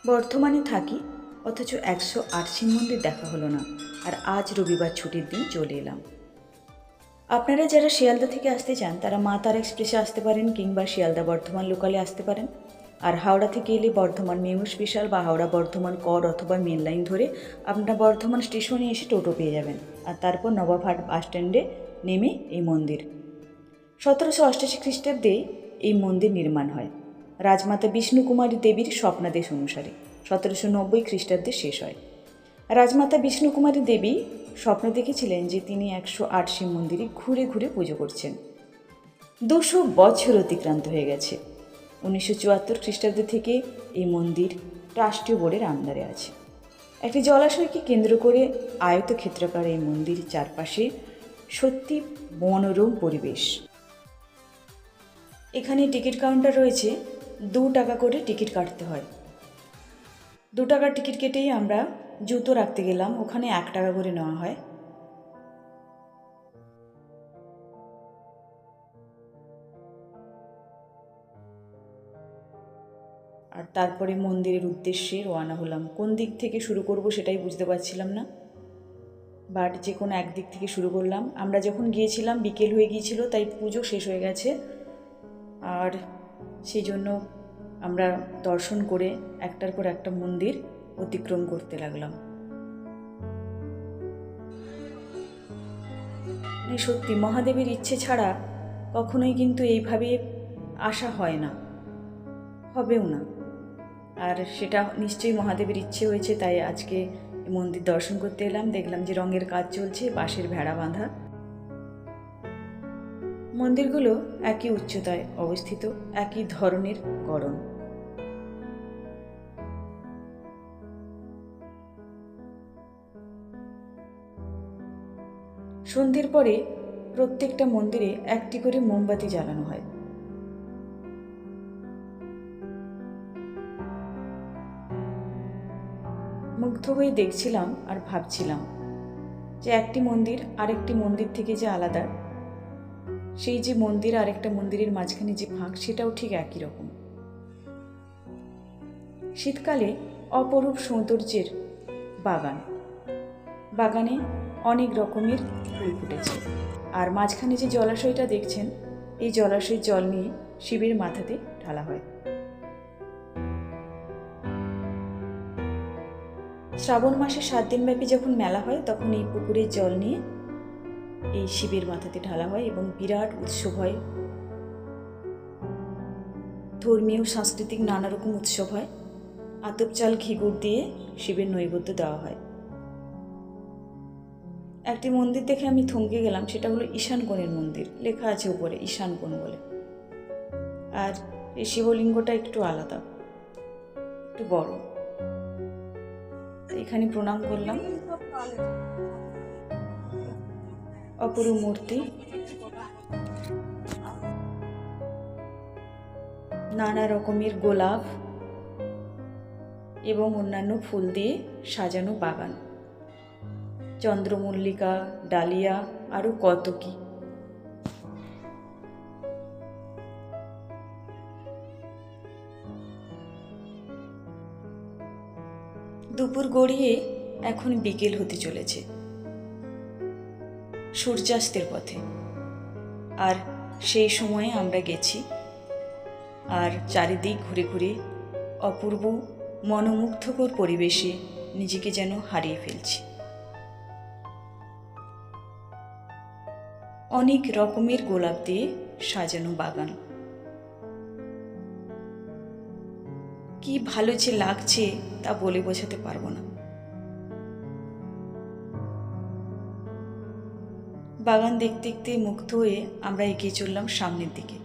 বর্ধমানে থাকি, অথচ 108 শিব মন্দির দেখা হলো না। আর আজ রবিবার ছুটির দিন চলে এলাম। আপনারা যারা শিয়ালদা থেকে আসতে চান তারা মা তারা এক্সপ্রেসে আসতে পারেন, কিংবা শিয়ালদা বর্ধমান লোকালে আসতে পারেন। আর হাওড়া থেকে এলে বর্ধমান মেমু স্পেশাল বা হাওড়া বর্ধমান কর অথবা মেন লাইন ধরে আপনারা বর্ধমান স্টেশনে এসে টোটো পেয়ে যাবেন। আর তারপর নবাবহাট বাস স্ট্যান্ডে নেমে এই মন্দির। 1788 খ্রিস্টাব্দে এই মন্দির নির্মাণ হয় রাজমাতা বিষ্ণুকুমারী দেবীর স্বপ্নাদেশ অনুসারে। 1790 খ্রিস্টাব্দে শেষ হয়। রাজমাতা বিষ্ণুকুমারী দেবী স্বপ্ন দেখেছিলেন যে তিনি 108 শিব মন্দিরে ঘুরে ঘুরে পুজো করছেন। 200 বছর অতিক্রান্ত হয়ে গেছে। 1974 খ্রিস্টাব্দ থেকে এই মন্দির রাষ্ট্রীয় বোর্ডের আন্ডারে আছে। একটি জলাশয়কে কেন্দ্র করে আয়তক্ষেত্রাকার এই মন্দির চারপাশে সত্যি মনোরম পরিবেশ। এখানে টিকিট কাউন্টার রয়েছে, 2 টাকা করে টিকিট কাটতে হয়। 2 টাকার টিকিট কেটেই আমরা জুতো রাখতে গেলাম, ওখানে 1 টাকা করে নেওয়া হয়। আর তারপরে মন্দিরের উদ্দেশ্যে রওনা হলাম। কোন দিক থেকে শুরু করব সেটাই বুঝতে পারছিলাম না, বাট যে কোনো এক দিক থেকে শুরু করলাম। আমরা যখন গিয়েছিলাম বিকেল হয়ে গিয়েছিল, তাই পুজো শেষ হয়ে গেছে। আর সেই জন্য আমরা দর্শন করে একটার পর একটা মন্দির অতিক্রম করতে লাগলাম। সত্যি মহাদেবের ইচ্ছে ছাড়া কখনোই কিন্তু এইভাবে আসা হয় না, হবেও না। আর সেটা নিশ্চয়ই মহাদেবের ইচ্ছে হয়েছে, তাই আজকে মন্দির দর্শন করতে এলাম। দেখলাম যে রঙের কাজ চলছে, বাঁশের ভেড়া বাঁধা। মন্দিরগুলো একই উচ্চতায় অবস্থিত, একই ধরনের গড়ন। সন্ধ্যের পরে প্রত্যেকটা মন্দিরে একটি করে মোমবাতি জ্বালানো হয়। মুগ্ধ হয়ে দেখছিলাম আর ভাবছিলাম যে একটি মন্দির আরেকটি মন্দির থেকে যে আলাদা, সেই যে মন্দির আরেকটা মন্দিরের মাঝখানে যে ফাঁক, সেটাও ঠিক একই রকম। শীতকালে অপরূপ সৌন্দর্যের বাগান, বাগানে অনেক রকমের ফুল ফুটেছে। আর মাঝখানে যে জলাশয়টা দেখছেন, এই জলাশয়ের জল নিয়ে শিবের মাথাতে ঢালা হয়। শ্রাবণ মাসে 7 দিনব্যাপী যখন মেলা হয়, তখন এই পুকুরের জল নিয়ে এই শিবের মাথাতে ঢালা হয় এবং বিরাট উৎসব হয়। ধর্মীয় সাংস্কৃতিক নানা রকম উৎসব হয়। আতপ চাল ঘিগুড় দিয়ে শিবের নৈবেদ্য দেওয়া হয়। একটি মন্দির দেখে আমি থমকে গেলাম, সেটা হলো ঈশান কোণের মন্দির। লেখা আছে উপরে ঈশান কোণ বলে। আর এই শিবলিঙ্গটা একটু আলাদা, একটু বড়। এখানে প্রণাম করলাম। অপরূপ মূর্তি, নানা রকমের গোলাপ এবং অন্যান্য ফুল দিয়ে সাজানো বাগান, চন্দ্রমল্লিকা, ডালিয়া, আরও কত কি। দুপুর গড়িয়ে এখন বিকেল হতে চলেছে, সূর্যাস্তের পথে। আর সেই সময়ে আমরা গেছি, আর চারিদিক ঘুরে ঘুরে অপূর্ব মনোমুগ্ধকর পরিবেশে নিজেকে যেন হারিয়ে ফেলছি। অনেক রকমের গোলাপ দিয়ে সাজানো বাগান, কি ভালো যে লাগছে তা বলে বোঝাতে পারবো না। বাগান দেখতে দেখতে মুগ্ধ হয়ে আমরা এগিয়ে চললাম সামনের দিকে।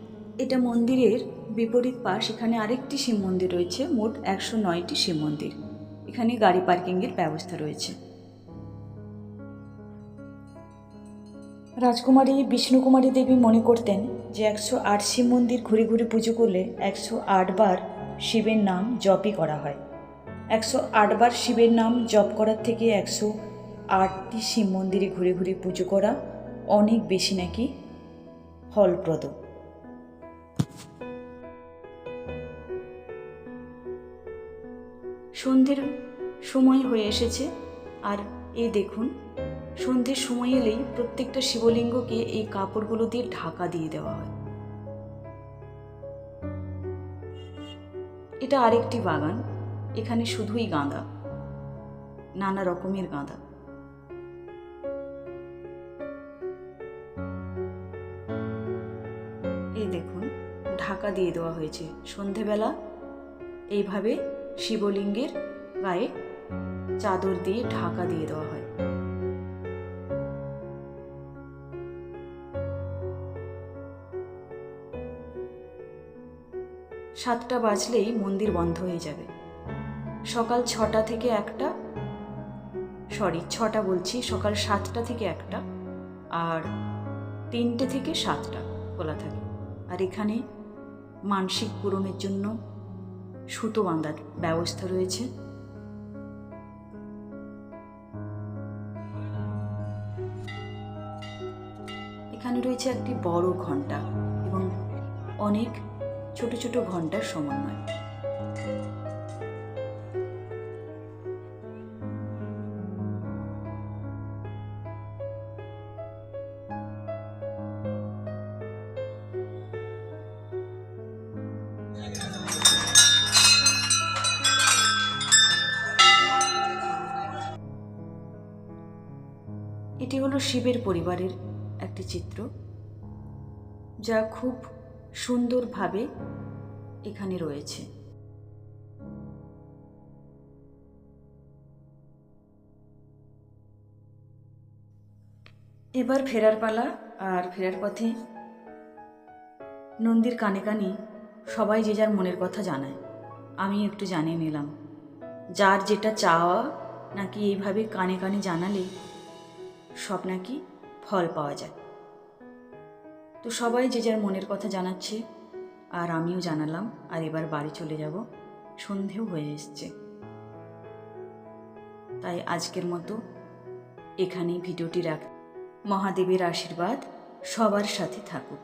এটা মন্দিরের বিপরীত পাশ। এখানে আরেকটি শিব মন্দির রয়েছে। মোট 109টি শিব মন্দির। এখানে গাড়ি পার্কিংয়ের ব্যবস্থা রয়েছে। রাজকুমারী বিষ্ণুকুমারী দেবী মনে করতেন যে 108 শিব মন্দির ঘুরে ঘুরে পুজো করলে 108 বার শিবের নাম জপই করা হয়। 108 বার শিবের নাম জপ করার থেকে 108টি শিব মন্দিরে ঘুরে ঘুরে পুজো করা অনেক বেশি নাকি ফলপ্রদ। সন্ধ্যের সময় হয়ে এসেছে, আর এই দেখুন, সন্ধ্যের সময় এলেই প্রত্যেকটা শিবলিঙ্গকে এই কাপড়গুলো দিয়ে ঢাকা দিয়ে দেওয়া হয়। এটা আরেকটি বাগান, এখানে শুধুই গাঁদা, নানা রকমের গাঁদা। এই দেখুন, ঢাকা দিয়ে দেওয়া হয়েছে। সন্ধেবেলা এইভাবে শিবলিঙ্গের গায়ে চাদর দিয়ে ঢাকা দিয়ে দেওয়া হয়। সাতটা বাজলেই মন্দির বন্ধ হয়ে যাবে। সকাল 6টা থেকে 1টা, সকাল 7টা থেকে 1টা, আর 3টে থেকে 7টা খোলা থাকে। আর এখানে মানসিক পূরণের জন্য সুতো বাঁধার ব্যবস্থা রয়েছে। এখানে রয়েছে একটি বড় ঘণ্টা এবং অনেক ছোট ছোট ঘণ্টার সমন্বয়। এটি হলো শিবের পরিবারের একটি চিত্র, যা খুব সুন্দরভাবে এখানে রয়েছে। এবার ফেরার পালা। আর ফেরার পথে নন্দীর কানে কানে সবাই যে যার মনের কথা জানায়। আমি একটু জানিয়ে নিলাম, যার যেটা চাওয়া নাকি এইভাবে কানে কানে জানালে সব নাকি ফল পাওয়া যায়। তো সবাই যে যার মনের কথা জানাচ্ছে, আর আমিও জানালাম। আর এবার বাড়ি চলে যাব, সন্ধেও হয়ে এসছে। তাই আজকের মতো এখানেই ভিডিওটি রাখ। মহাদেবের আশীর্বাদ সবার সাথে থাকুক।